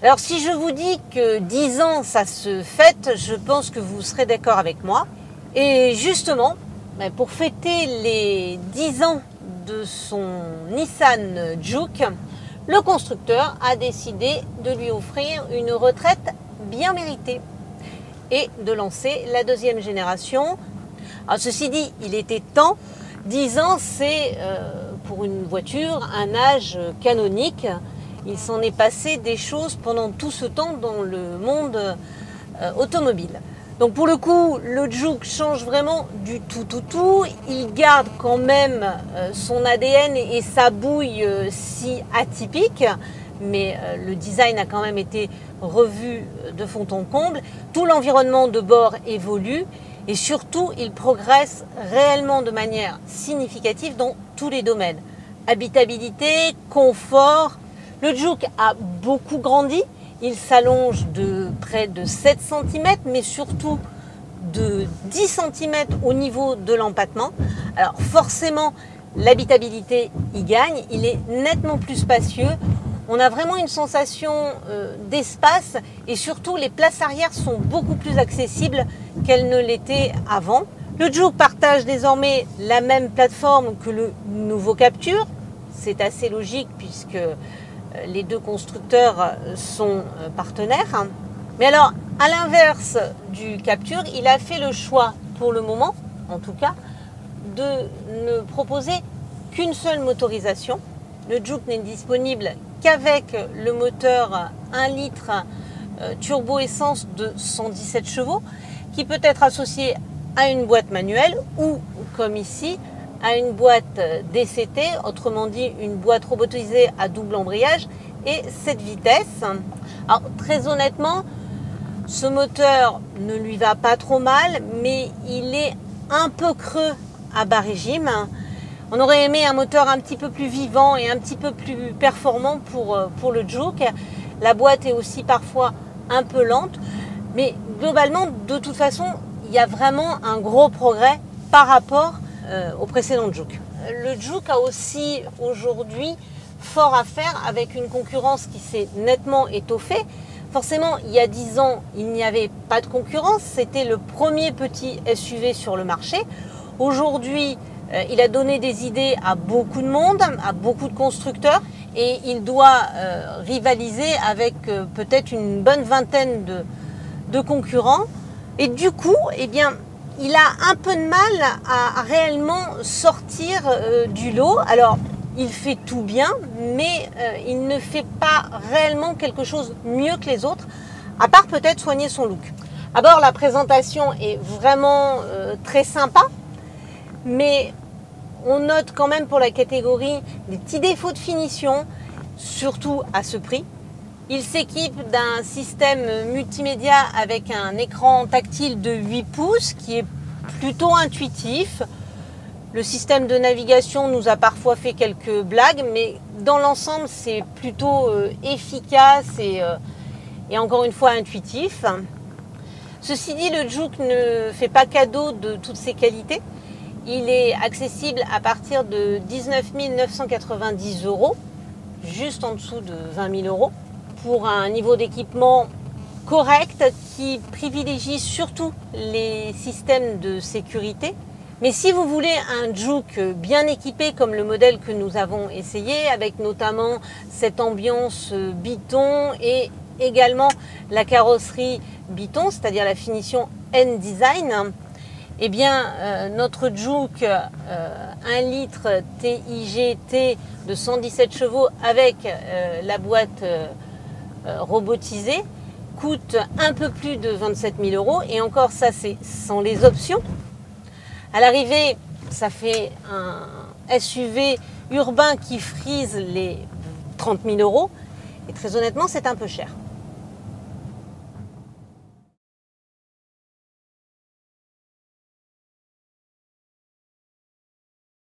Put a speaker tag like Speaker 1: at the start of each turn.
Speaker 1: Alors si je vous dis que 10 ans ça se fête, je pense que vous serez d'accord avec moi. Et justement, pour fêter les 10 ans de son Nissan Juke, le constructeur a décidé de lui offrir une retraite bien méritée et de lancer la deuxième génération. Alors ceci dit, il était temps. 10 ans, c'est pour une voiture un âge canonique. Il s'en est passé des choses pendant tout ce temps dans le monde automobile. Donc pour le coup, le Juke change vraiment du tout. Il garde quand même son ADN et sa bouille si atypique, mais le design a quand même été revu de fond en comble. Tout l'environnement de bord évolue et surtout, il progresse réellement de manière significative dans tous les domaines. Habitabilité, confort. Le Juke a beaucoup grandi. Il s'allonge de près de 7 cm, mais surtout de 10 cm au niveau de l'empattement. Alors forcément, l'habitabilité y gagne. Il est nettement plus spacieux. On a vraiment une sensation d'espace et surtout les places arrière sont beaucoup plus accessibles qu'elles ne l'étaient avant. Le Juke partage désormais la même plateforme que le nouveau Captur. C'est assez logique puisque les deux constructeurs sont partenaires. Mais alors, à l'inverse du Captur, il a fait le choix, pour le moment, en tout cas, de ne proposer qu'une seule motorisation. Le Juke n'est disponible qu'avec le moteur 1 litre turbo essence de 117 chevaux, qui peut être associé à une boîte manuelle ou, comme ici, à une boîte DCT, autrement dit une boîte robotisée à double embrayage et 7 vitesses. Alors très honnêtement, ce moteur ne lui va pas trop mal, mais il est un peu creux à bas régime. On aurait aimé un moteur un petit peu plus vivant et un petit peu plus performant pour le Juke. La boîte est aussi parfois un peu lente, mais globalement, de toute façon, il y a vraiment un gros progrès par rapport au précédent Juke. Le Juke a aussi aujourd'hui fort à faire avec une concurrence qui s'est nettement étoffée. Forcément, il y a 10 ans, il n'y avait pas de concurrence. C'était le premier petit SUV sur le marché. Aujourd'hui, il a donné des idées à beaucoup de monde, à beaucoup de constructeurs et il doit rivaliser avec peut-être une bonne vingtaine de concurrents. Et du coup, eh bien, il a un peu de mal à réellement sortir du lot. Alors, il fait tout bien, mais il ne fait pas réellement quelque chose mieux que les autres, à part peut-être soigner son look. D'abord, la présentation est vraiment très sympa, mais on note quand même pour la catégorie des petits défauts de finition, surtout à ce prix. Il s'équipe d'un système multimédia avec un écran tactile de 8 pouces qui est plutôt intuitif. Le système de navigation nous a parfois fait quelques blagues, mais dans l'ensemble, c'est plutôt efficace et encore une fois intuitif. Ceci dit, le Juke ne fait pas cadeau de toutes ses qualités. Il est accessible à partir de 19 990 €, juste en dessous de 20 000 €, pour un niveau d'équipement correct qui privilégie surtout les systèmes de sécurité. Mais si vous voulez un Juke bien équipé comme le modèle que nous avons essayé, avec notamment cette ambiance Biton et également la carrosserie Biton, c'est-à-dire la finition N-Design, eh bien notre Juke 1 litre TIGT de 117 chevaux avec la boîte robotisée coûte un peu plus de 27 000 € et encore ça c'est sans les options. À l'arrivée, ça fait un SUV urbain qui frise les 30 000 € et très honnêtement, c'est un peu cher.